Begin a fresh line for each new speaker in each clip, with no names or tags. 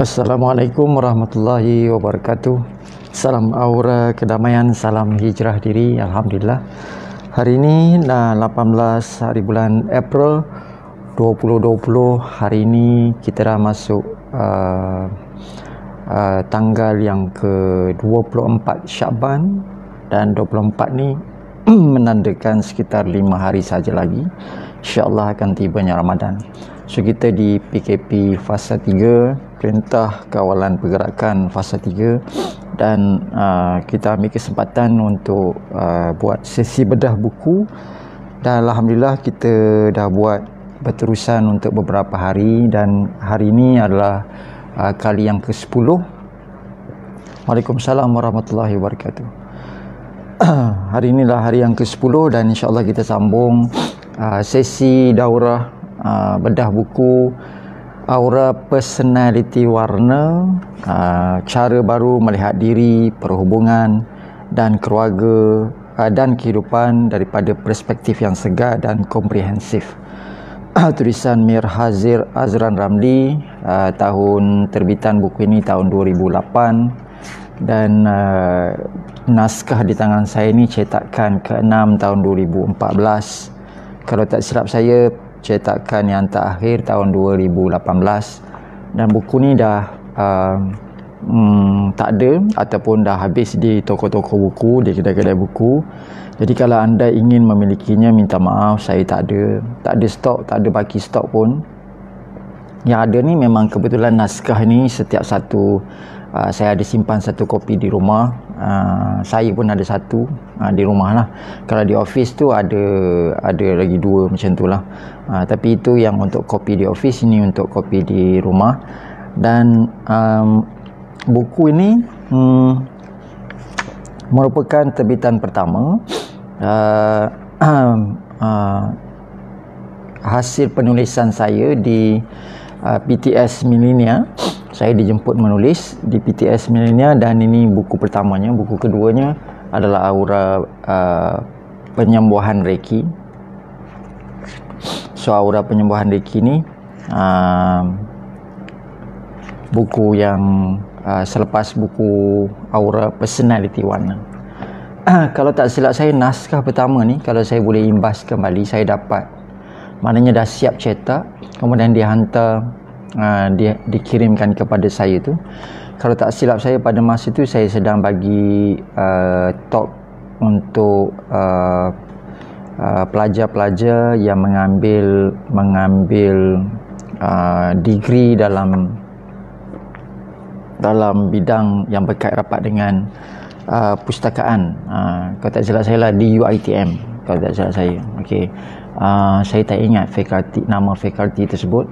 Assalamualaikum warahmatullahi wabarakatuh. Salam aura kedamaian, salam hijrah diri. Alhamdulillah. Hari ini 18 hari bulan April 2020. Hari ini kita dah masuk tanggal yang ke-24 Syaban, dan 24 ni menandakan sekitar 5 hari saja lagi insya-Allah akan tibanya Ramadan. So kita di PKP fasa 3, Perintah Kawalan Pergerakan fasa 3, dan kita ambil kesempatan untuk buat sesi bedah buku, dan Alhamdulillah kita dah buat berterusan untuk beberapa hari, dan hari ini adalah kali yang ke-10. Waalaikumsalam warahmatullahi wabarakatuh. Hari inilah hari yang ke-10, dan insya-Allah kita sambung sesi daurah bedah buku Aura Personality Warna, cara baru melihat diri, perhubungan dan keluarga dan kehidupan daripada perspektif yang segar dan komprehensif. Tulisan Mir Hazir Azran Ramli, tahun terbitan buku ini tahun 2008, dan naskah di tangan saya ini cetakan ke-6 tahun 2014. Kalau tak silap saya, cetakan yang terakhir tahun 2018, dan buku ni dah tak ada ataupun dah habis di toko-toko buku, di kedai-kedai buku. Jadi kalau anda ingin memilikinya, minta maaf, saya tak ada stok, tak ada baki stok pun. Yang ada ni memang kebetulan naskah ni setiap satu saya ada simpan satu kopi di rumah. Saya pun ada satu di rumah lah. Kalau di office tu ada lagi dua macam tu lah. Tapi itu yang untuk kopi di office, ini untuk kopi di rumah. Dan buku ini merupakan terbitan pertama, hasil penulisan saya di PTS Millennia. Saya dijemput menulis di PTS Millennia, dan ini buku pertamanya. Buku keduanya adalah Aura Penyembuhan Reiki. So Aura Penyembuhan Reiki ni buku yang selepas buku Aura Personality Warna. Kalau tak silap saya, naskah pertama ni, kalau saya boleh imbas kembali, saya dapat, maknanya dah siap cetak, kemudian dihantar, dia dikirimkan kepada saya tu. Kalau tak silap saya, pada masa itu saya sedang bagi talk untuk pelajar-pelajar yang mengambil degree dalam bidang yang berkait rapat dengan pustakaan. Kalau tak silap saya lah di UiTM, kalau tak silap saya. Okey. Saya tak ingat nama fakulti tersebut,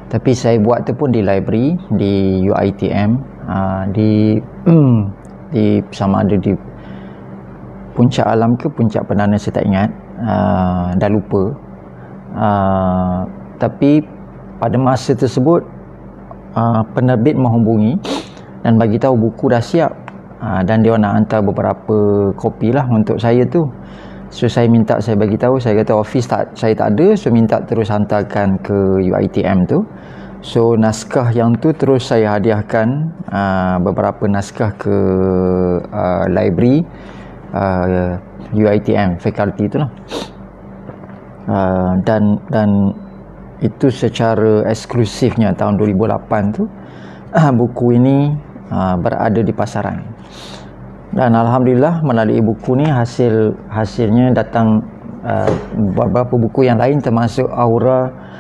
tapi saya buat tu pun di library di UiTM, di sama ada di Puncak Alam ke Puncak Perdana, saya tak ingat, dah lupa. Tapi pada masa tersebut penerbit menghubungi dan bagi tahu buku dah siap, dan dia nak hantar beberapa kopi lah untuk saya tu. So saya minta, saya bagi tahu, saya kata office saya tak ada, so minta terus hantarkan ke UiTM tu. So naskah yang tu terus saya hadiahkan, beberapa naskah ke library UiTM fakulti itulah. Dan itu secara eksklusifnya tahun 2008 tu buku ini berada di pasaran. Dan Alhamdulillah melalui buku ni hasilnya datang beberapa buku yang lain, termasuk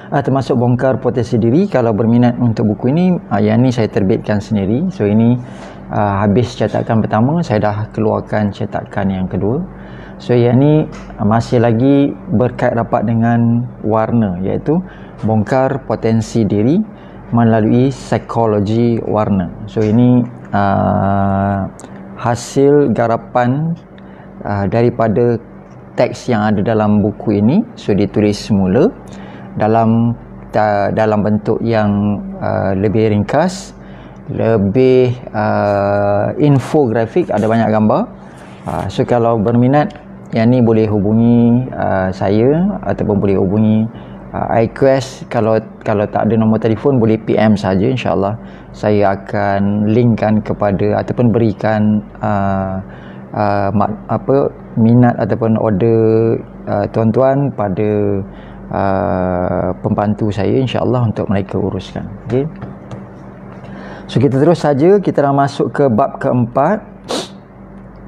termasuk Bongkar Potensi Diri. Kalau berminat untuk buku ini, yang ni saya terbitkan sendiri. So ini habis cetakan pertama, saya dah keluarkan cetakan yang kedua. So yang ni masih lagi berkait rapat dengan warna, iaitu Bongkar Potensi Diri melalui psikologi warna. So ini hasil garapan daripada teks yang ada dalam buku ini. So ditulis semula dalam bentuk yang lebih ringkas, lebih infografik, ada banyak gambar. So kalau berminat, yang ni boleh hubungi saya ataupun boleh hubungi I request kalau tak ada nombor telefon boleh PM saja, insyaAllah saya akan linkkan kepada ataupun berikan minat ataupun order tuan-tuan pada pembantu saya, insyaAllah untuk mereka uruskan. Okay. So kita terus saja, kita dah masuk ke bab keempat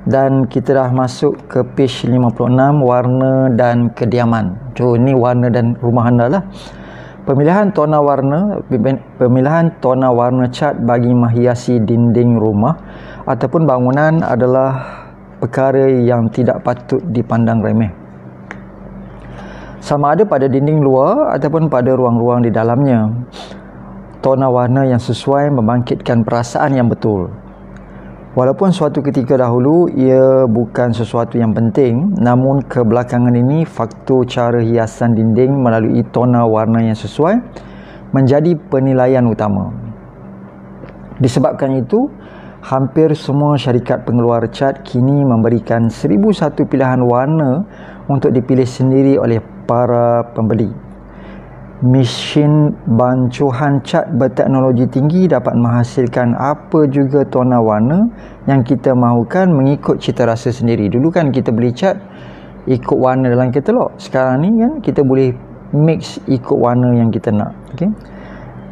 dan kita dah masuk ke page 56, warna dan kediaman. So ni warna dan rumah anda lah. Pemilihan tona warna cat bagi menghiasi dinding rumah ataupun bangunan adalah perkara yang tidak patut dipandang remeh, sama ada pada dinding luar ataupun pada ruang-ruang di dalamnya. Tona warna yang sesuai membangkitkan perasaan yang betul. Walaupun suatu ketika dahulu ia bukan sesuatu yang penting, namun kebelakangan ini faktor cara hiasan dinding melalui tona warna yang sesuai menjadi penilaian utama. Disebabkan itu, hampir semua syarikat pengeluar cat kini memberikan 1001 pilihan warna untuk dipilih sendiri oleh para pembeli. Mesin bancuhan cat berteknologi tinggi dapat menghasilkan apa juga tona warna yang kita mahukan mengikut cita rasa sendiri. Dulu kan kita beli cat ikut warna dalam katalog. Sekarang ni kan kita boleh mix ikut warna yang kita nak. Okay?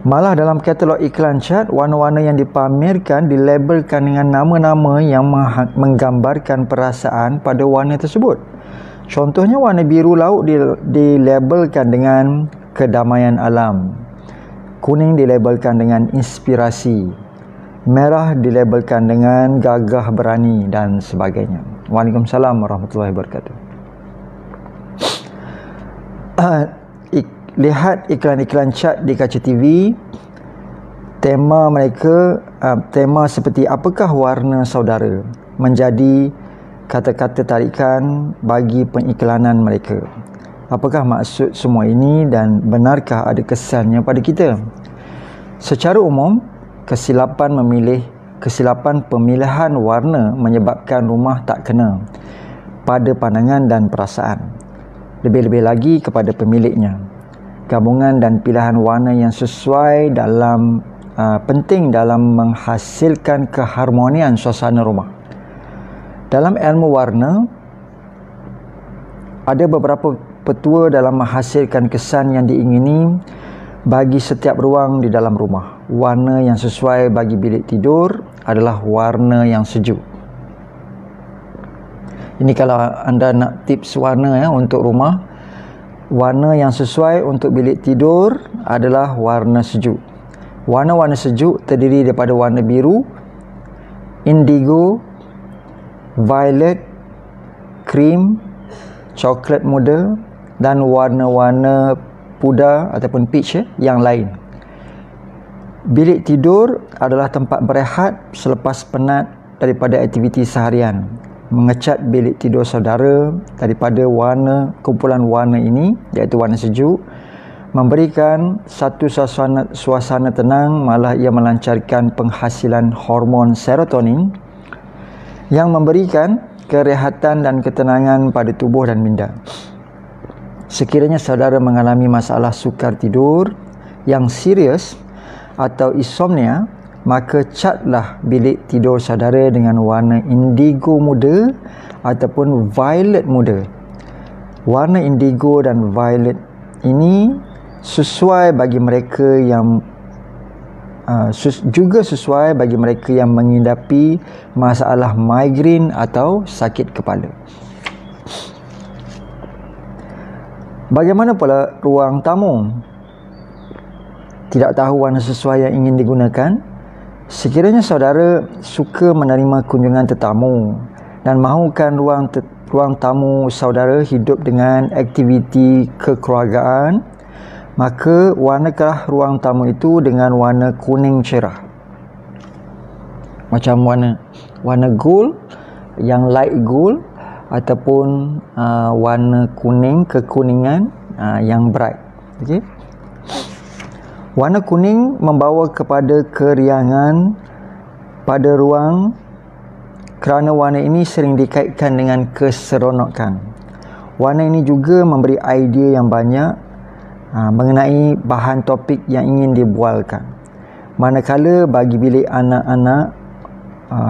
Malah dalam katalog iklan cat, warna-warna yang dipamerkan dilabelkan dengan nama-nama yang menggambarkan perasaan pada warna tersebut. Contohnya warna biru laut dilabelkan dengan kedamaian alam, kuning dilabelkan dengan inspirasi, merah dilabelkan dengan gagah berani dan sebagainya. Waalaikumsalam warahmatullahi wabarakatuh. Lihat iklan-iklan cat di kaca TV. Tema mereka, tema seperti apakah warna saudara menjadi kata-kata tarikan bagi pengiklanan mereka. Apakah maksud semua ini dan benarkah ada kesannya pada kita? Secara umum, kesilapan pemilihan warna menyebabkan rumah tak kena pada pandangan dan perasaan. Lebih-lebih lagi kepada pemiliknya. Gabungan dan pilihan warna yang sesuai penting dalam menghasilkan keharmonian suasana rumah. Dalam ilmu warna, ada beberapa petua dalam menghasilkan kesan yang diingini bagi setiap ruang di dalam rumah. Warna yang sesuai bagi bilik tidur adalah warna yang sejuk. Ini kalau anda nak tips warna untuk rumah. Warna yang sesuai untuk bilik tidur adalah warna sejuk. Warna-warna sejuk terdiri daripada warna biru, indigo, violet, krim, coklat muda dan warna-warna pudar ataupun peach yang lain. Bilik tidur adalah tempat berehat selepas penat daripada aktiviti seharian. Mengecat bilik tidur saudara daripada kumpulan warna ini, iaitu warna sejuk, memberikan satu suasana tenang, malah ia melancarkan penghasilan hormon serotonin yang memberikan kerehatan dan ketenangan pada tubuh dan minda. Sekiranya saudara mengalami masalah sukar tidur yang serius atau insomnia, maka catlah bilik tidur saudara dengan warna indigo muda ataupun violet muda. Warna indigo dan violet ini sesuai bagi mereka yang juga sesuai bagi mereka yang mengidapi masalah migrain atau sakit kepala. Bagaimana pula ruang tamu? Tidak tahu warna sesuai yang ingin digunakan? Sekiranya saudara suka menerima kunjungan tetamu dan mahukan ruang tamu saudara hidup dengan aktiviti kekeluargaan, maka warnakanlah ruang tamu itu dengan warna kuning cerah. Macam warna gold, yang light gold, ataupun warna kuning, kekuningan yang bright. Okey. Warna kuning membawa kepada keriangan pada ruang kerana warna ini sering dikaitkan dengan keseronokan. Warna ini juga memberi idea yang banyak mengenai bahan topik yang ingin dibualkan. Manakala bagi bilik anak-anak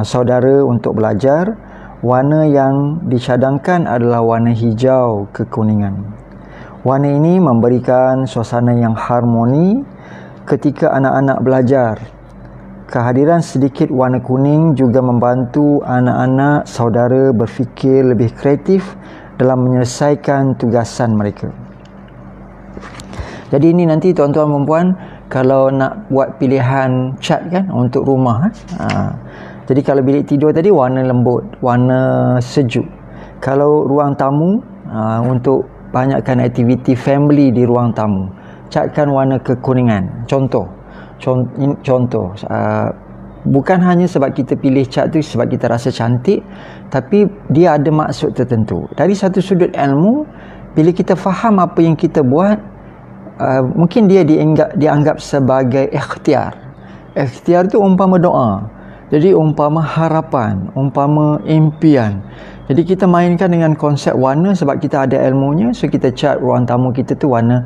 saudara untuk belajar, warna yang dicadangkan adalah warna hijau kekuningan. Warna ini memberikan suasana yang harmoni ketika anak-anak belajar. Kehadiran sedikit warna kuning juga membantu anak-anak saudara berfikir lebih kreatif dalam menyelesaikan tugasan mereka. Jadi ini nanti tuan-tuan dan puan kalau nak buat pilihan cat kan untuk rumah. Jadi kalau bilik tidur tadi warna lembut, warna sejuk. Kalau ruang tamu, untuk banyakkan aktiviti family di ruang tamu, catkan warna kekuningan. Contoh, bukan hanya sebab kita pilih cat tu sebab kita rasa cantik, tapi dia ada maksud tertentu. Dari satu sudut ilmu, bila kita faham apa yang kita buat, mungkin dia dianggap sebagai ikhtiar. Ikhtiar tu umpama doa. Jadi umpama harapan, umpama impian. Jadi kita mainkan dengan konsep warna sebab kita ada ilmunya. So kita cat ruang tamu kita tu warna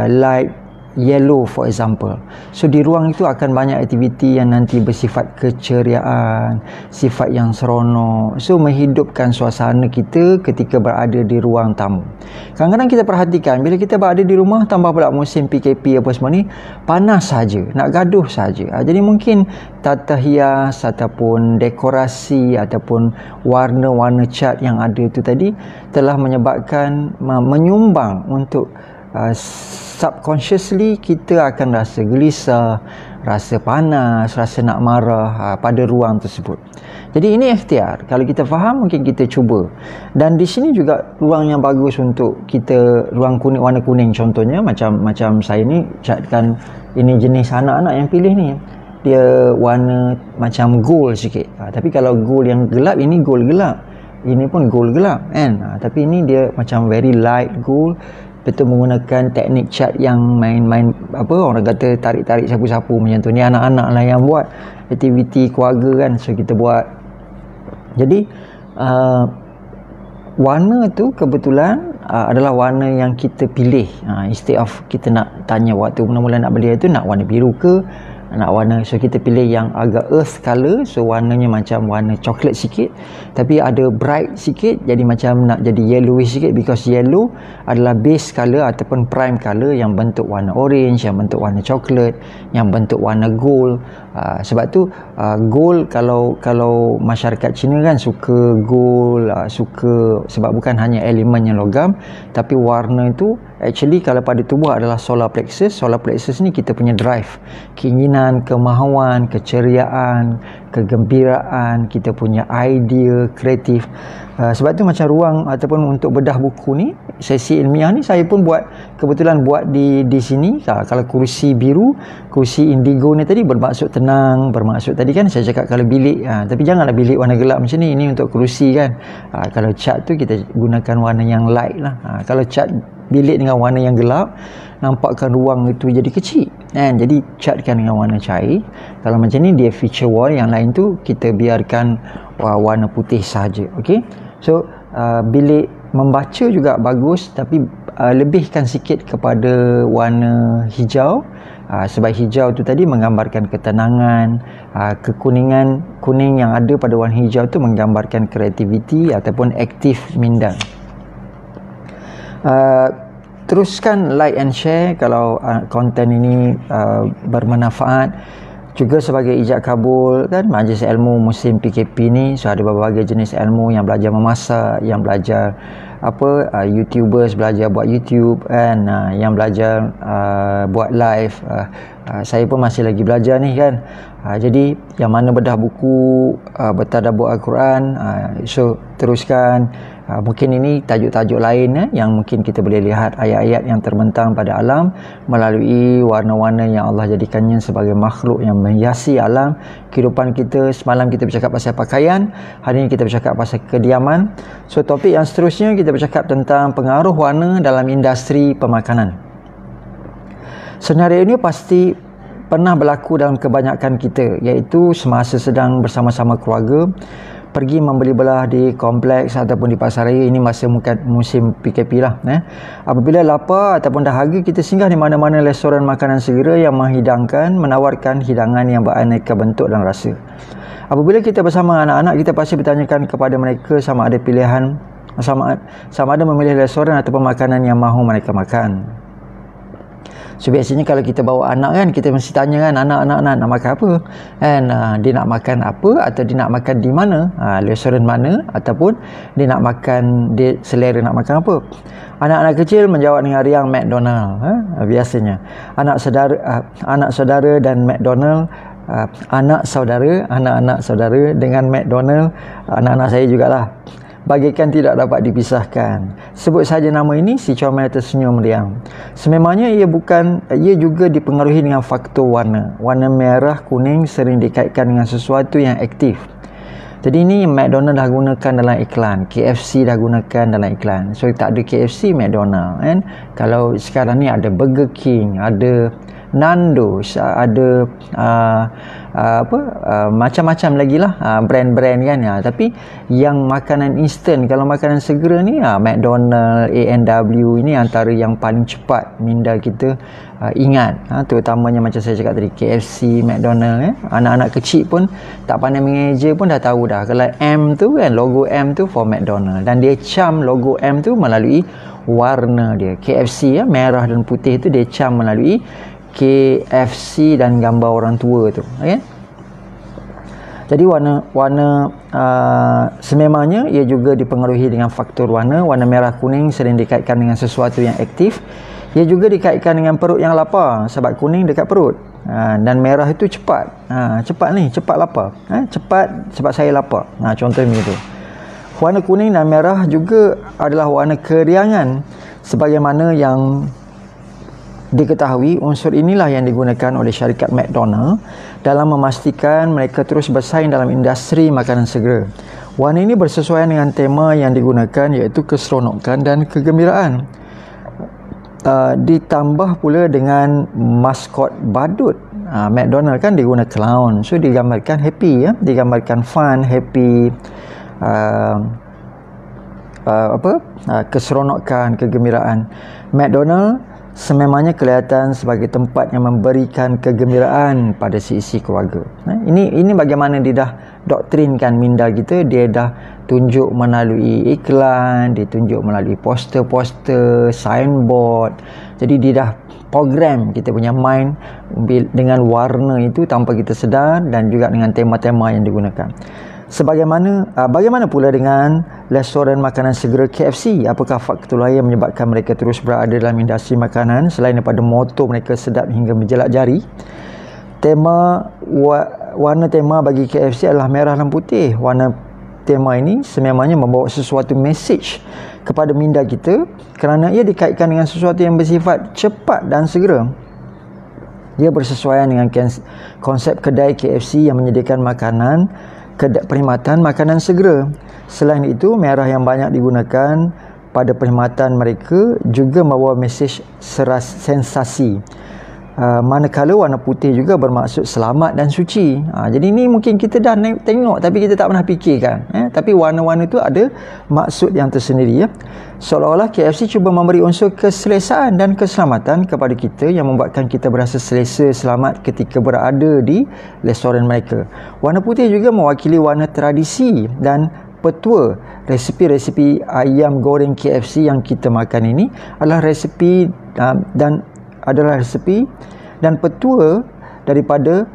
light yellow for example. So di ruang itu akan banyak aktiviti yang nanti bersifat keceriaan, sifat yang seronok. So menghidupkan suasana kita ketika berada di ruang tamu. Kadang-kadang kita perhatikan bila kita berada di rumah, tambah pula musim PKP apa semua ni, panas saja, nak gaduh saja. Jadi mungkin tata hias ataupun dekorasi ataupun warna-warna cat yang ada itu tadi telah menyebabkan menyumbang untuk subconsciously kita akan rasa gelisah, rasa panas, rasa nak marah pada ruang tersebut. Jadi ini ikhtiar. Kalau kita faham, mungkin kita cuba. Dan di sini juga ruang yang bagus untuk kita, ruang kuning, warna kuning contohnya, macam saya ni catkan, ini jenis anak-anak yang pilih ni, dia warna macam gold sikit. Tapi kalau gold yang gelap, ini gold gelap, ini pun gold gelap kan. Tapi ini dia macam very light gold. Betul menggunakan teknik cat yang main-main, apa orang kata, tarik-tarik sapu-sapu macam tu. Ni anak-anak lah yang buat aktiviti keluarga kan, so kita buat. Jadi warna tu kebetulan adalah warna yang kita pilih. Instead of kita nak tanya waktu mula-mula nak beli itu nak warna biru ke, nak warna, so kita pilih yang agak earth color, so warnanya macam warna coklat sikit tapi ada bright sikit, jadi macam nak jadi yellowish sikit, because yellow adalah base color ataupun prime color yang bentuk warna orange, yang bentuk warna coklat, yang bentuk warna gold. Sebab tu gold, kalau masyarakat Cina kan suka gold, suka sebab bukan hanya elemen yang logam, tapi warna itu actually kalau pada tubuh adalah solar plexus. Solar plexus ni kita punya drive, keinginan, kemahuan, keceriaan, kegembiraan, kita punya idea, kreatif. Sebab tu macam ruang ataupun untuk bedah buku ni, sesi ilmiah ni saya pun kebetulan buat di sini. Kalau kursi biru, kursi indigo ni tadi bermaksud tenang, bermaksud tadi kan saya cakap kalau bilik, tapi janganlah bilik warna gelap macam ni, ini untuk kerusi kan. Kalau cat tu kita gunakan warna yang light lah. Kalau cat bilik dengan warna yang gelap, nampakkan ruang itu jadi kecil kan. Jadi catkan dengan warna cair. Kalau macam ni dia feature wall, yang lain tu kita biarkan warna putih saja. Okey, so bilik membaca juga bagus, tapi lebihkan sikit kepada warna hijau. Sebab hijau tu tadi menggambarkan ketenangan, kekuningan. Kuning yang ada pada warna hijau tu menggambarkan kreativiti ataupun aktif minda. Teruskan like and share kalau konten ini bermanfaat. Juga sebagai ijab kabul kan, majlis ilmu musim PKP ni, so ada berbagai jenis ilmu, yang belajar memasak, yang belajar YouTubers belajar buat YouTube kan, yang belajar buat live. Saya pun masih lagi belajar ni kan. Jadi yang mana bedah buku, bertadabbur Al-Quran, so teruskan. Mungkin ini tajuk-tajuk lain yang mungkin kita boleh lihat ayat-ayat yang terbentang pada alam melalui warna-warna yang Allah jadikannya sebagai makhluk yang menghiasi alam kehidupan kita. Semalam kita bercakap pasal pakaian, hari ini kita bercakap pasal kediaman. So topik yang seterusnya kita bercakap tentang pengaruh warna dalam industri pemakanan. Senario ini pasti pernah berlaku dalam kebanyakan kita, iaitu semasa sedang bersama-sama keluarga, pergi membeli belah di kompleks ataupun di pasaraya. Ini masa musim PKP lah. Apabila lapar ataupun dahaga, kita singgah di mana-mana restoran makanan segera yang menawarkan hidangan yang beraneka bentuk dan rasa. Apabila kita bersama anak-anak, kita pasti bertanyakan kepada mereka sama ada pilihan, sama ada memilih restoran ataupun makanan yang mahu mereka makan. So biasanya kalau kita bawa anak kan, kita mesti tanya kan, anak nak makan apa kan, dia nak makan apa, atau dia nak makan di mana, restoran mana, ataupun dia nak makan, dia selera nak makan apa. Anak-anak kecil menjawab dengan riang McDonald, biasanya anak saudara dan McDonald, anak saudara dengan McDonald, anak-anak saya jugalah, bagaikan tidak dapat dipisahkan. Sebut saja nama ini, si comel tersenyum riang. Sememangnya ia juga dipengaruhi dengan faktor warna. Warna merah kuning sering dikaitkan dengan sesuatu yang aktif. Jadi ini McDonald dah gunakan dalam iklan, KFC dah gunakan dalam iklan. So tak ada KFC, McDonald kan. Kalau sekarang ni ada Burger King, ada Nando's, ada macam-macam lagi lah brand-brand kan. Tapi yang makanan instant, kalau makanan segera ni, McDonald, A&W ini antara yang paling cepat minda kita ingat, terutamanya macam saya cakap tadi, KFC, McDonald. Anak-anak kecil pun tak pandai mengeja pun dah tahu dah, kalau M tu kan, logo M tu for McDonald, dan dia cam logo M tu melalui warna dia. KFC merah dan putih tu dia cam melalui KFC dan gambar orang tua tu, okay? Jadi warna sememangnya ia juga dipengaruhi dengan faktor warna. Warna merah kuning sering dikaitkan dengan sesuatu yang aktif. Ia juga dikaitkan dengan perut yang lapar, sebab kuning dekat perut, dan merah itu cepat. Cepat lapar, cepat sebab saya lapar. Contoh begitu. Warna kuning dan merah juga adalah warna keriangan, sebagaimana yang diketahui. Unsur inilah yang digunakan oleh syarikat McDonald dalam memastikan mereka terus bersaing dalam industri makanan segera. Warna ini bersesuaian dengan tema yang digunakan, iaitu keseronokan dan kegembiraan. Ditambah pula dengan maskot badut. McDonald kan diguna clown, so digambarkan happy, digambarkan fun, happy, keseronokan, kegembiraan. McDonald sememangnya kelihatan sebagai tempat yang memberikan kegembiraan pada si keluarga. Ini bagaimana dia dah doktrinkan minda kita. Dia dah tunjuk melalui iklan, ditunjuk melalui poster-poster, signboard. Jadi dia dah program kita punya mind dengan warna itu tanpa kita sedar, dan juga dengan tema-tema yang digunakan. Bagaimana pula dengan restoran makanan segera KFC? Apakah faktor lain yang menyebabkan mereka terus berada dalam industri makanan selain daripada moto mereka sedap hingga menjelak jari? Warna tema bagi KFC adalah merah dan putih. Warna tema ini sememangnya membawa sesuatu message kepada minda kita, kerana ia dikaitkan dengan sesuatu yang bersifat cepat dan segera. Ia bersesuaian dengan konsep kedai KFC yang menyediakan perkhidmatan makanan segera. Selain itu, merah yang banyak digunakan pada perkhidmatan mereka juga membawa mesej sensasi. Manakala warna putih juga bermaksud selamat dan suci. Jadi ni mungkin kita dah tengok tapi kita tak pernah fikirkan. Tapi warna-warna itu ada maksud yang tersendiri. Seolah-olah KFC cuba memberi unsur keselesaan dan keselamatan kepada kita, yang membuatkan kita berasa selesa, selamat ketika berada di restoran mereka. Warna putih juga mewakili warna tradisi dan petua. Resipi-resipi ayam goreng KFC yang kita makan ini adalah resipi dan petua daripada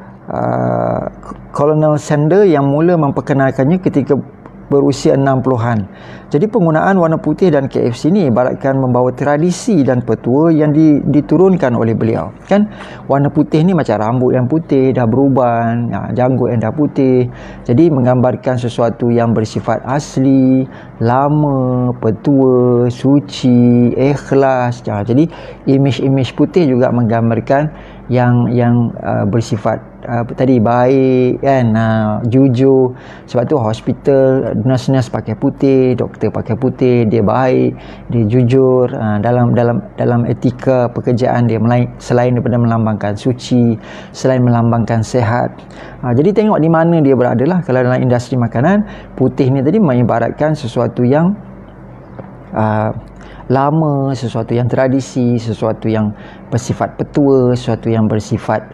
Colonel Sanders yang mula memperkenalkannya ketika berusia 60-an. Jadi penggunaan warna putih dan KFC ni ibaratkan membawa tradisi dan petua yang diturunkan oleh beliau. Kan warna putih ni macam rambut yang putih dah beruban, janggut yang dah putih. Jadi menggambarkan sesuatu yang bersifat asli, lama, petua, suci, ikhlas. Jadi imej-imej putih juga menggambarkan bersifat tadi baik kan, jujur. Sebab tu hospital nurse pakai putih, doktor pakai putih, dia baik, dia jujur dalam etika pekerjaan dia, selain daripada melambangkan suci, selain melambangkan sehat. Jadi tengok di mana dia berada lah. Kalau dalam industri makanan, putih ni tadi mengibaratkan sesuatu yang lama, sesuatu yang tradisi, sesuatu yang bersifat petua, sesuatu yang bersifat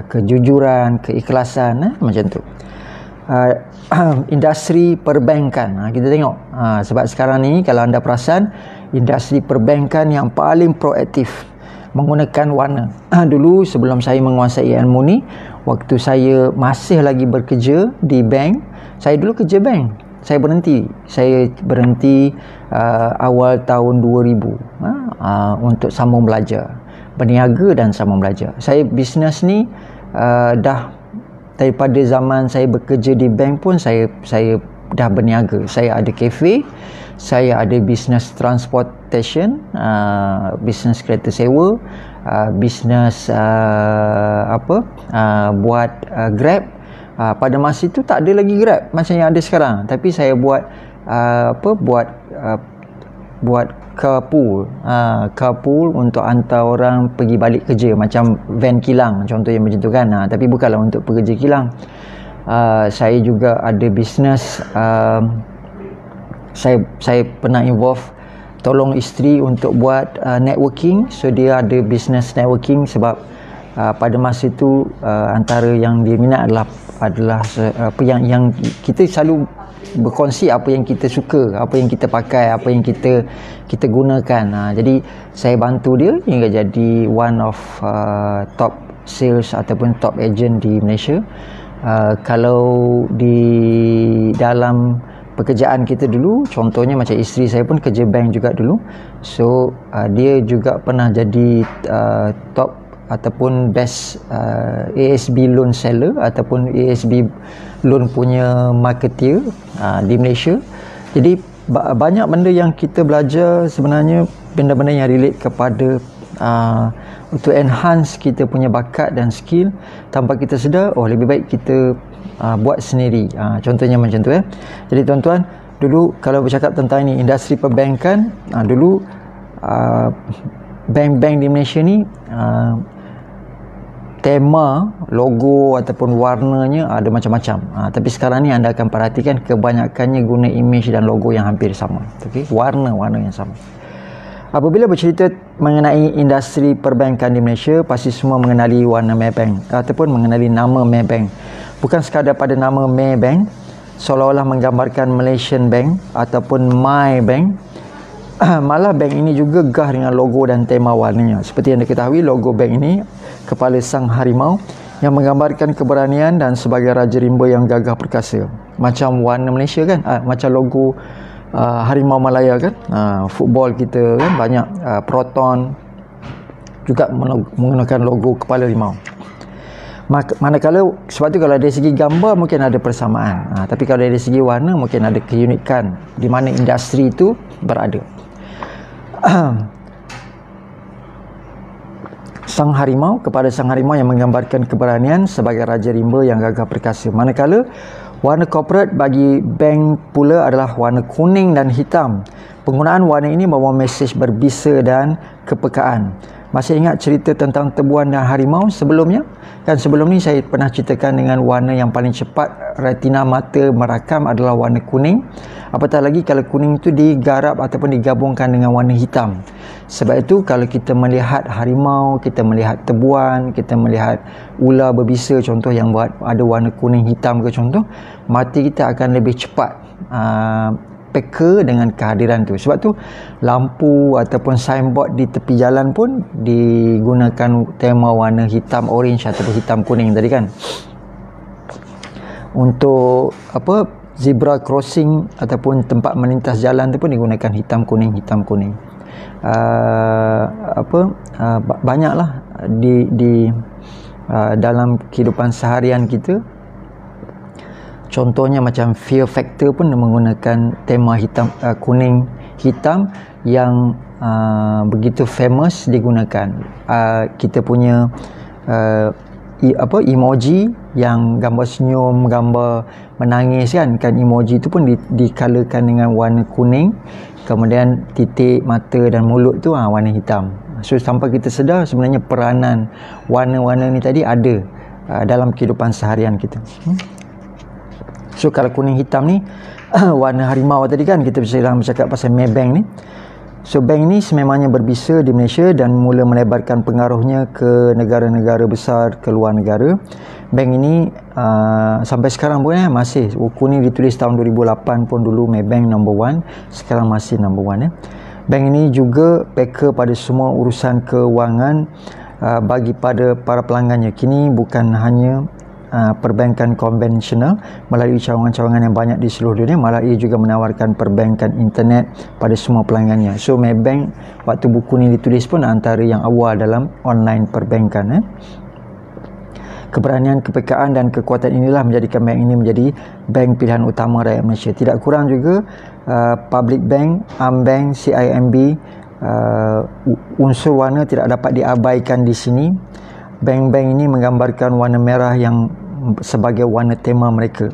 kejujuran, keikhlasan, macam tu. Industri perbankan, kita tengok sebab sekarang ni kalau anda perasan, industri perbankan yang paling proaktif menggunakan warna. Dulu sebelum saya menguasai ilmu ni, waktu saya masih lagi bekerja di bank, saya dulu kerja bank, saya berhenti awal tahun 2000 untuk sambung belajar, berniaga dan sambung belajar. Saya bisnes ni dah daripada zaman saya bekerja di bank pun saya dah berniaga. Saya ada kafe, saya ada bisnes transportation, bisnes kereta sewa, bisnes buat Grab. Pada masa itu tak ada lagi Grab macam yang ada sekarang, tapi saya buat buat carpool untuk hantar orang pergi balik kerja, macam van kilang contohnya macam tu kan. Tapi bukanlah untuk pekerja kilang. Saya juga ada bisnes, saya pernah involve tolong isteri untuk buat networking. So dia ada bisnes networking sebab pada masa itu antara yang dia minat adalah apa yang kita selalu berkongsi, apa yang kita suka, apa yang kita pakai, apa yang kita gunakan. Jadi saya bantu dia hingga jadi one of top sales ataupun top agent di Malaysia. Kalau di dalam pekerjaan kita dulu, contohnya macam isteri saya pun kerja bank juga dulu. So dia juga pernah jadi top ataupun best ASB loan seller ataupun ASB loan punya marketeer di Malaysia. Jadi banyak benda yang kita belajar, sebenarnya benda-benda yang relate kepada untuk enhance kita punya bakat dan skill. Tanpa kita sedar, lebih baik kita buat sendiri. Contohnya macam tu. Jadi tuan-tuan, dulu kalau bercakap tentang ini, industri perbankan, dulu bank-bank di Malaysia ni tema, logo ataupun warnanya ada macam-macam. Tapi sekarang ni anda akan perhatikan kebanyakannya guna image dan logo yang hampir sama. Okay? Warna-warna yang sama. Apabila bercerita mengenai industri perbankan di Malaysia, pasti semua mengenali warna Maybank ataupun mengenali nama Maybank. Bukan sekadar pada nama Maybank, seolah-olah menggambarkan Malaysian Bank ataupun My Bank. Malah bank ini juga gah dengan logo dan tema warnanya. Seperti yang diketahui, logo bank ini kepala sang harimau yang menggambarkan keberanian dan sebagai raja rimba yang gagah perkasa. Macam warna Malaysia kan, macam logo Harimau Malaya kan, football kita kan banyak Proton juga menggunakan logo kepala harimau. Manakala sebab tu kalau dari segi gambar mungkin ada persamaan, tapi kalau dari segi warna mungkin ada keunikan di mana industri itu berada. Sang harimau, kepada sang harimau yang menggambarkan keberanian sebagai raja rimba yang gagah perkasa. Manakala warna corporate bagi bank pula adalah warna kuning dan hitam. Penggunaan warna ini membawa mesej berbisa dan kepekaan. Masih ingat cerita tentang tebuan dan harimau sebelumnya? Kan sebelum ni saya pernah ceritakan dengan warna yang paling cepat retina mata merakam adalah warna kuning. Apatah lagi kalau kuning itu digarap ataupun digabungkan dengan warna hitam. Sebab itu kalau kita melihat harimau, kita melihat tebuan, kita melihat ular berbisa contoh yang ada warna kuning hitam ke contoh, mata kita akan lebih cepat peka dengan kehadiran tu. Sebab tu lampu ataupun signboard di tepi jalan pun digunakan tema warna hitam orange ataupun hitam kuning tadi kan. Untuk zebra crossing ataupun tempat melintas jalan tu pun digunakan hitam kuning. Banyaklah di dalam kehidupan seharian kita. Contohnya macam fear factor pun menggunakan tema hitam, kuning hitam yang begitu famous digunakan. Kita punya emoji yang gambar senyum, gambar menangis kan emoji tu pun dikalakan dengan warna kuning, kemudian titik mata dan mulut tu warna hitam. So tanpa kita sedar sebenarnya peranan warna-warna ni tadi ada dalam kehidupan seharian kita. So kalau kuning hitam ni warna harimau tadi kan, kita sedang bercakap pasal Maybank ni. So bank ni sememangnya berbisa di Malaysia dan mula melebarkan pengaruhnya ke negara-negara besar, ke luar negara. Bank ini sampai sekarang pun masih, buku ni ditulis tahun 2008 pun dulu Maybank number 1, sekarang masih number 1 Bank ini juga packer pada semua urusan keuangan bagi pada para pelanggannya. Kini bukan hanya perbankan konvensional melalui cawangan-cawangan yang banyak di seluruh dunia, malah ia juga menawarkan perbankan internet pada semua pelanggannya. So Maybank waktu buku ni ditulis pun antara yang awal dalam online perbankan. Keberanian, kepekaan dan kekuatan inilah menjadikan bank ini menjadi bank pilihan utama rakyat Malaysia. Tidak kurang juga Public Bank, AmBank, CIMB, unsur warna tidak dapat diabaikan di sini. Bank-bank ini menggambarkan warna merah yang sebagai warna tema mereka.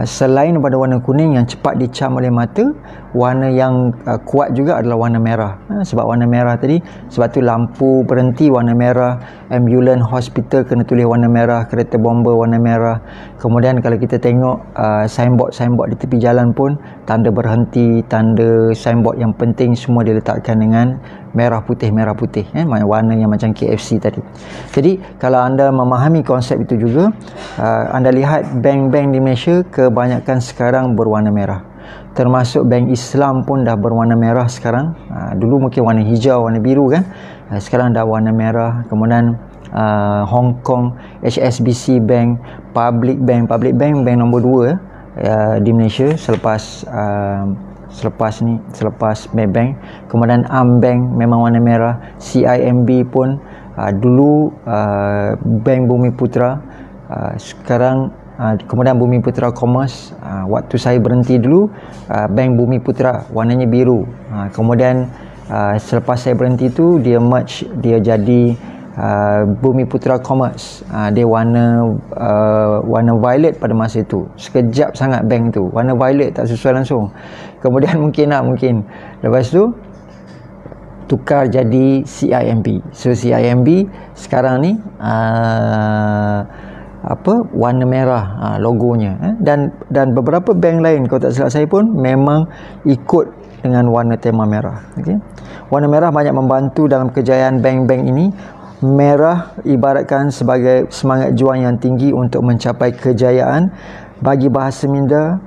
Selain daripada warna kuning yang cepat dicam oleh mata, warna yang kuat juga adalah warna merah. Sebab warna merah tadi, sebab tu lampu berhenti warna merah, ambulans hospital kena tulis warna merah, kereta bomba warna merah. Kemudian kalau kita tengok signboard di tepi jalan pun, tanda berhenti, tanda signboard yang penting semua diletakkan dengan merah putih warna yang macam KFC tadi. Jadi kalau anda memahami konsep itu juga, anda lihat bank-bank di Malaysia kebanyakan sekarang berwarna merah, termasuk bank Islam pun dah berwarna merah sekarang. Dulu mungkin warna hijau, warna biru kan, sekarang dah warna merah. Kemudian Hong Kong HSBC Bank, Public Bank bank nombor 2 di Malaysia selepas Maybank. Kemudian AmBank memang warna merah. CIMB pun dulu Bank Bumi Putra, sekarang kemudian Bumi Putra Commerce. Waktu saya berhenti dulu Bank Bumi Putra warnanya biru. Kemudian selepas saya berhenti tu dia merge, dia jadi Bumi Putra Commerce. Dia warna violet pada masa itu. Sekejap sangat bank tu warna violet, tak sesuai langsung. Kemudian mungkin lepas tu tukar jadi CIMB. So CIMB sekarang ni warna merah logonya. Dan beberapa bank lain kalau tak silap saya pun memang ikut dengan warna tema merah. Okay? Warna merah banyak membantu dalam kejayaan bank-bank ini. Merah ibaratkan sebagai semangat juang yang tinggi untuk mencapai kejayaan. Bagi bahasa minda,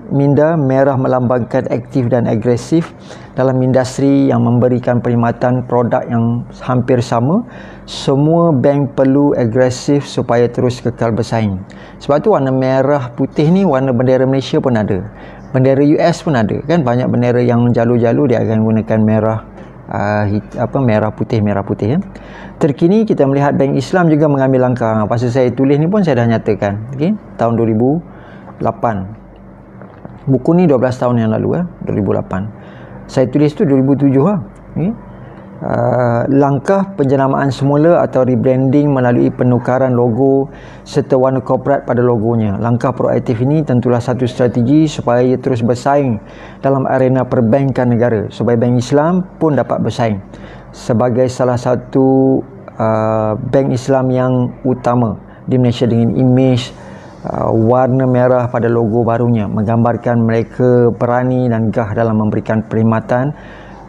merah melambangkan aktif dan agresif dalam industri yang memberikan perkhidmatan produk yang hampir sama. Semua bank perlu agresif supaya terus kekal bersaing. Sebab tu warna merah putih ni warna bendera Malaysia pun ada, bendera US pun ada kan. Banyak bendera yang jalur-jalur dia akan gunakan merah merah putih ya. Terkini kita melihat Bank Islam juga mengambil langkah. Pasal saya tulis ni pun saya dah nyatakan, okey, tahun 2008. Buku ni 12 tahun yang lalu 2008. Saya tulis tu 2007 okey. Langkah penjenamaan semula atau rebranding melalui penukaran logo serta warna korporat pada logonya. Langkah proaktif ini tentulah satu strategi supaya ia terus bersaing dalam arena perbankan negara, supaya Bank Islam pun dapat bersaing sebagai salah satu bank Islam yang utama di Malaysia dengan imej warna merah pada logo barunya, menggambarkan mereka berani dan gah dalam memberikan perkhidmatan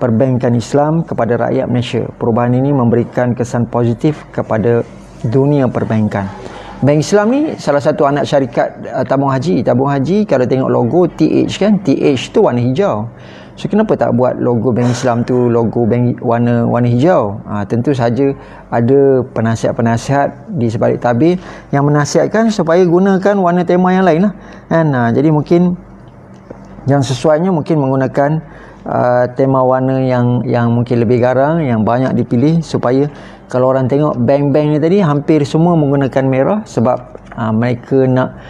perbankan Islam kepada rakyat Malaysia. Perubahan ini memberikan kesan positif kepada dunia perbankan. Bank Islam ni salah satu anak syarikat tabung haji. Tabung haji kalau tengok logo TH kan, TH tu warna hijau. So kenapa tak buat logo Bank Islam tu logo bank warna hijau? Tentu saja ada penasihat-penasihat di sebalik tabir yang menasihatkan supaya gunakan warna tema yang lain lah kan. Jadi mungkin yang sesuainya mungkin menggunakan tema warna yang mungkin lebih garang, yang banyak dipilih, supaya kalau orang tengok bank-bank ni tadi hampir semua menggunakan merah sebab mereka nak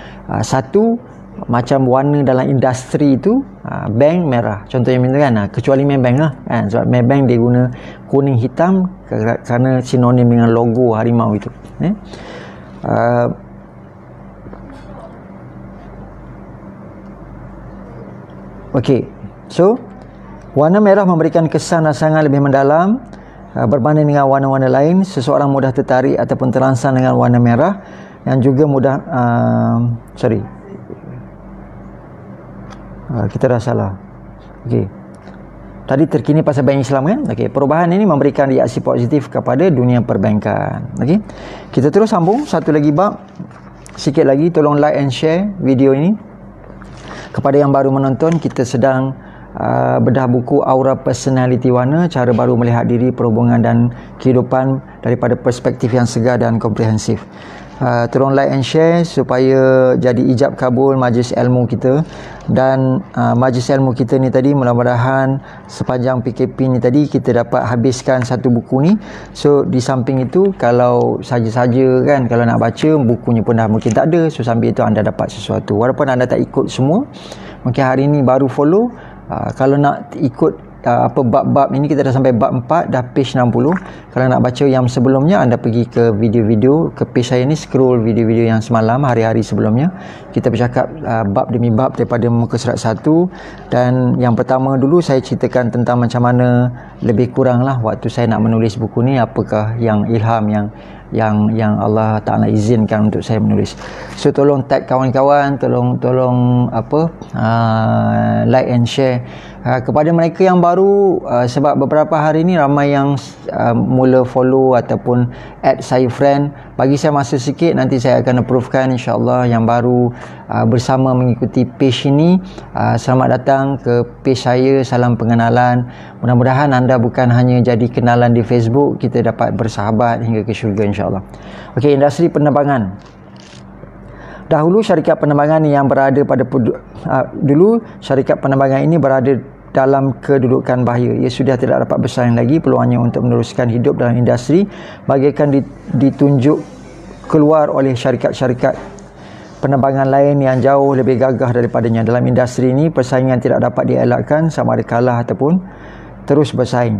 satu macam warna dalam industri tu, bank merah contohnya macam kan, kecuali Maybank lah kan, sebab Maybank dia guna kuning hitam kerana sinonim dengan logo harimau itu. Okey, so warna merah memberikan kesan ransangan lebih mendalam berbanding dengan warna-warna lain. Seseorang mudah tertarik ataupun terangsang dengan warna merah yang juga mudah kita dah salah. Okey, tadi terkini pasal bank Islam kan. Okey, perubahan ini memberikan reaksi positif kepada dunia perbankan. Okey, kita terus sambung satu lagi bab. Sikit lagi, tolong like and share video ini. Kepada yang baru menonton, kita sedang bedah buku Aura Personality Warna, cara baru melihat diri, perhubungan dan kehidupan daripada perspektif yang segar dan komprehensif. Tolong like and share supaya jadi ijab kabul majlis ilmu kita. Dan majlis ilmu kita ni tadi, mudah-mudahan sepanjang PKP ni tadi kita dapat habiskan satu buku ni. So di samping itu, kalau saja-saja kan, kalau nak baca bukunya pun dah mungkin tak ada, so sambil itu anda dapat sesuatu walaupun anda tak ikut semua. Mungkin hari ni baru follow, kalau nak ikut bab-bab ini, kita dah sampai bab 4, dah page 60. Kalau nak baca yang sebelumnya, anda pergi ke video-video, ke page saya ni, scroll video-video yang semalam, hari-hari sebelumnya. Kita bercakap bab demi bab daripada muka surat 1. Dan yang pertama dulu saya ceritakan tentang macam mana lebih kurang lah waktu saya nak menulis buku ni, apakah yang ilham yang Allah Ta'ala izinkan untuk saya menulis. So tolong tag kawan-kawan, tolong like and share. Kepada mereka yang baru, sebab beberapa hari ni ramai yang mula follow ataupun add saya friend, bagi saya masa sikit, nanti saya akan approvekan insyaAllah. Yang baru bersama mengikuti page ini, selamat datang ke page saya, salam pengenalan. Mudah-mudahan anda bukan hanya jadi kenalan di Facebook, kita dapat bersahabat hingga ke syurga insyaAllah. Okey, industri penerbangan. Dahulu syarikat penerbangan yang berada pada dulu syarikat penerbangan ini berada dalam kedudukan bahaya. Ia sudah tidak dapat bersaing lagi. Peluangnya untuk meneruskan hidup dalam industri bagaikan ditunjuk keluar oleh syarikat-syarikat penerbangan lain yang jauh lebih gagah daripadanya. Dalam industri ini, persaingan tidak dapat dielakkan, sama ada kalah ataupun terus bersaing.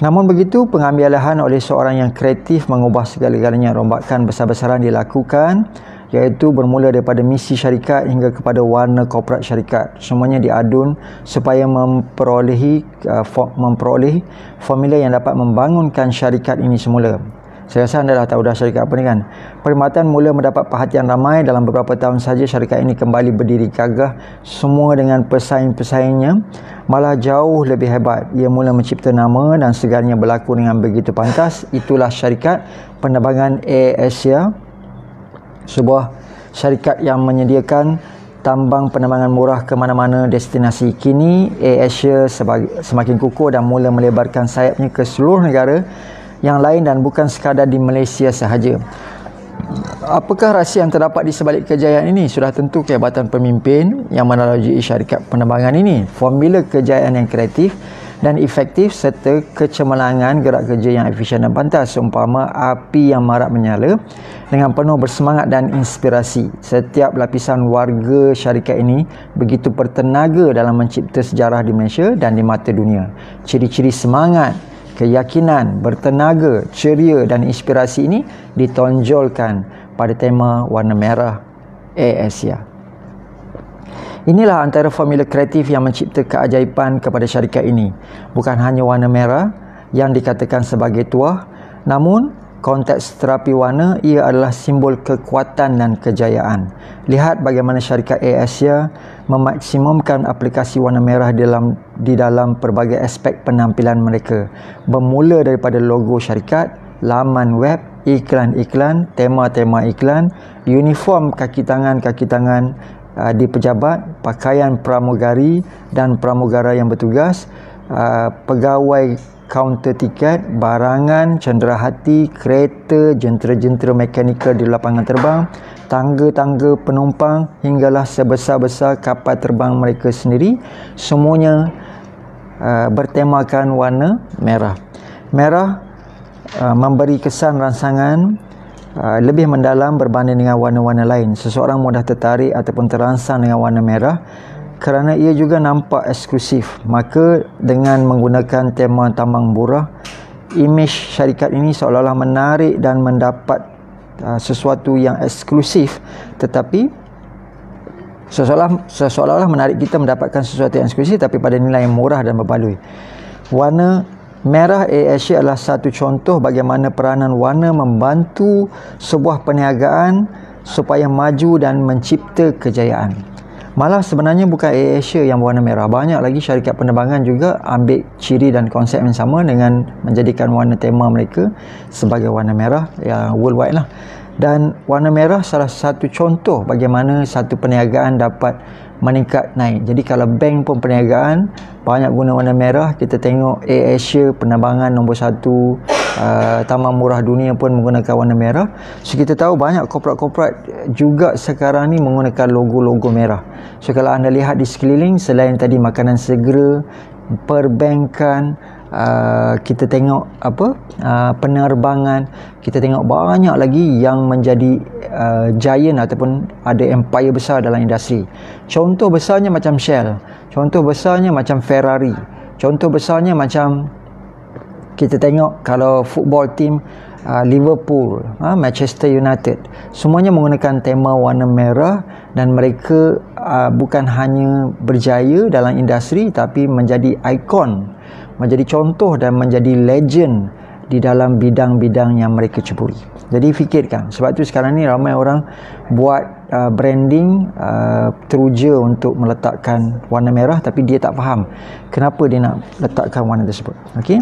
Namun begitu, pengambil alihan oleh seorang yang kreatif mengubah segala-galanya. Rombakan besar-besaran dilakukan, iaitu bermula daripada misi syarikat hingga kepada warna korporat syarikat. Semuanya diadun supaya memperoleh formula yang dapat membangunkan syarikat ini semula. Saya rasa anda dah tahu dah syarikat apa ni kan. Perkhidmatan mula mendapat perhatian ramai. Dalam beberapa tahun saja syarikat ini kembali berdiri gagah, semua dengan pesaing-pesaingnya malah jauh lebih hebat. Ia mula mencipta nama dan segalanya berlaku dengan begitu pantas. Itulah syarikat penerbangan AirAsia, sebuah syarikat yang menyediakan tambang penerbangan murah ke mana-mana destinasi. Kini AirAsia semakin kukuh dan mula melebarkan sayapnya ke seluruh negara yang lain dan bukan sekadar di Malaysia sahaja. Apakah rahsia yang terdapat di sebalik kejayaan ini? Sudah tentu kehebatan pemimpin yang melalui syarikat penerbangan ini, formula kejayaan yang kreatif dan efektif serta kecemerlangan gerak kerja yang efisien dan pantas, seumpama api yang marak menyala dengan penuh bersemangat dan inspirasi. Setiap lapisan warga syarikat ini begitu bertenaga dalam mencipta sejarah di Malaysia dan di mata dunia. Ciri-ciri semangat, keyakinan, bertenaga, ceria dan inspirasi ini ditonjolkan pada tema warna merah AirAsia. Inilah antara formula kreatif yang mencipta keajaiban kepada syarikat ini. Bukan hanya warna merah yang dikatakan sebagai tuah, namun konteks terapi warna, ia adalah simbol kekuatan dan kejayaan. Lihat bagaimana syarikat AirAsia memaksimumkan aplikasi warna merah di dalam pelbagai aspek penampilan mereka. Bermula daripada logo syarikat, laman web, iklan-iklan, tema-tema iklan, uniform kaki tangan di pejabat, pakaian pramugari dan pramugara yang bertugas, pegawai kaunter tiket, barangan, cenderahati, kereta, jentera-jentera mekanikal di lapangan terbang, tangga-tangga penumpang hinggalah sebesar-besar kapal terbang mereka sendiri, semuanya bertemakan warna merah. Merah memberi kesan rangsangan lebih mendalam berbanding dengan warna-warna lain. Seseorang mudah tertarik ataupun terangsang dengan warna merah kerana ia juga nampak eksklusif. Maka dengan menggunakan tema tambang burah, imej syarikat ini seolah-olah menarik dan mendapat sesuatu yang eksklusif, tetapi seolah-olah menarik kita mendapatkan sesuatu yang eksklusif tapi pada nilai yang murah dan berbaloi. Warna merah AirAsia adalah satu contoh bagaimana peranan warna membantu sebuah perniagaan supaya maju dan mencipta kejayaan. Malah sebenarnya bukan AirAsia yang berwarna merah. Banyak lagi syarikat penerbangan juga ambil ciri dan konsep yang sama dengan menjadikan warna tema mereka sebagai warna merah yang worldwide lah. Dan warna merah salah satu contoh bagaimana satu perniagaan dapat meningkat naik. Jadi kalau bank pun perniagaan banyak guna warna merah. Kita tengok AirAsia penerbangan nombor 1, taman murah dunia pun menggunakan warna merah. So kita tahu banyak korporat-korporat juga sekarang ni menggunakan logo-logo merah. So kalau anda lihat di sekeliling, selain tadi makanan segera, perbankan, kita tengok penerbangan, kita tengok banyak lagi yang menjadi giant ataupun ada empire besar dalam industri. Contoh besarnya macam Shell, contoh besarnya macam Ferrari, contoh besarnya macam kita tengok kalau football team Liverpool, Manchester United, semuanya menggunakan tema warna merah dan mereka bukan hanya berjaya dalam industri tapi menjadi ikon, menjadi contoh dan menjadi legend di dalam bidang-bidang yang mereka ceburi. Jadi fikirkan, sebab tu sekarang ni ramai orang buat branding teruja untuk meletakkan warna merah tapi dia tak faham kenapa dia nak letakkan warna tersebut. Okey,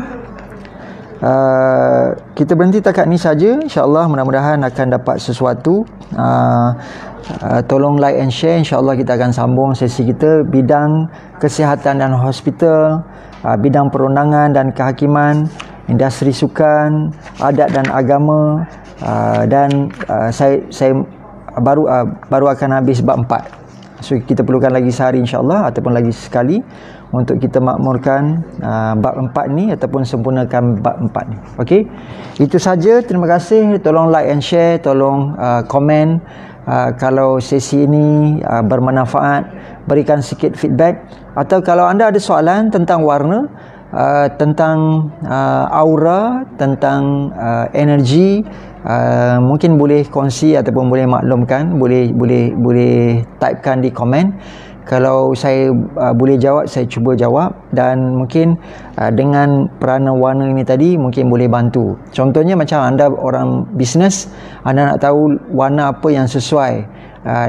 kita berhenti takat ni saja. InsyaAllah mudah-mudahan akan dapat sesuatu. Tolong like and share. InsyaAllah kita akan sambung sesi kita bidang kesihatan dan hospital, bidang perundangan dan kehakiman, industri sukan, adat dan agama, dan saya baru akan habis bab 4. So kita perlukan lagi sehari insyaAllah ataupun lagi sekali untuk kita makmurkan bab 4 ni ataupun sempurnakan bab 4 ni. Okey, itu saja. Terima kasih. Tolong like and share, tolong komen kalau sesi ini bermanfaat, berikan sikit feedback. Atau kalau anda ada soalan tentang warna, tentang aura, tentang energi, mungkin boleh kongsi ataupun boleh maklumkan, boleh typekan di komen. Kalau saya boleh jawab, saya cuba jawab. Dan mungkin dengan peranan warna ini tadi mungkin boleh bantu. Contohnya macam anda orang bisnes, anda nak tahu warna apa yang sesuai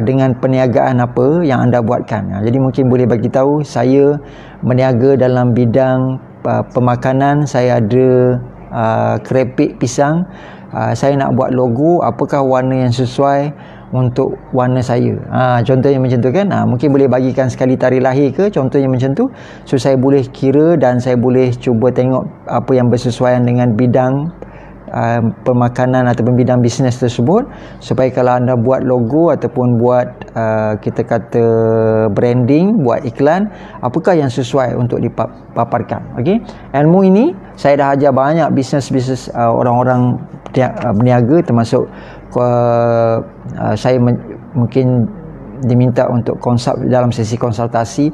dengan perniagaan apa yang anda buatkan. Jadi mungkin boleh bagi tahu, saya berniaga dalam bidang pemakanan, saya ada kerepek pisang, saya nak buat logo, apakah warna yang sesuai untuk warna saya. Contohnya macam tu kan. Mungkin boleh bagikan sekali tarikh lahir ke, contohnya macam tu. So saya boleh kira dan saya boleh cuba tengok apa yang bersesuaian dengan bidang pemakanan ataupun bidang bisnes tersebut, supaya kalau anda buat logo ataupun buat kita kata branding, buat iklan, apakah yang sesuai untuk dipaparkan. Okey, ilmu ini saya dah ajar banyak bisnes-bisnes orang-orang berniaga, termasuk saya mungkin diminta untuk konsult dalam sesi konsultasi.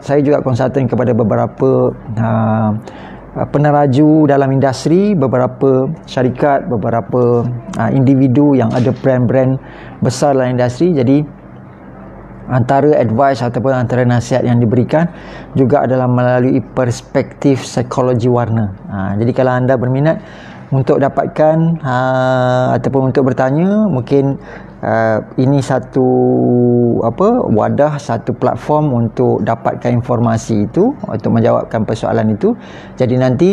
Saya juga konsultan kepada beberapa peneraju dalam industri, beberapa syarikat, beberapa individu yang ada brand-brand besar dalam industri. Jadi antara advice ataupun antara nasihat yang diberikan juga adalah melalui perspektif psikologi warna. Jadi kalau anda berminat untuk dapatkan ataupun untuk bertanya, mungkin ini satu wadah, satu platform untuk dapatkan informasi itu, untuk menjawabkan persoalan itu. Jadi nanti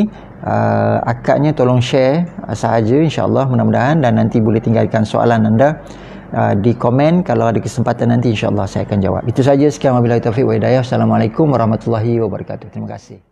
akadnya tolong share sahaja, insyaAllah, mudah-mudahan, dan nanti boleh tinggalkan soalan anda di komen. Kalau ada kesempatan nanti insyaAllah saya akan jawab. Itu saja, sekian wabillahi taufiq wa hidayah. Assalamualaikum warahmatullahi wabarakatuh. Terima kasih.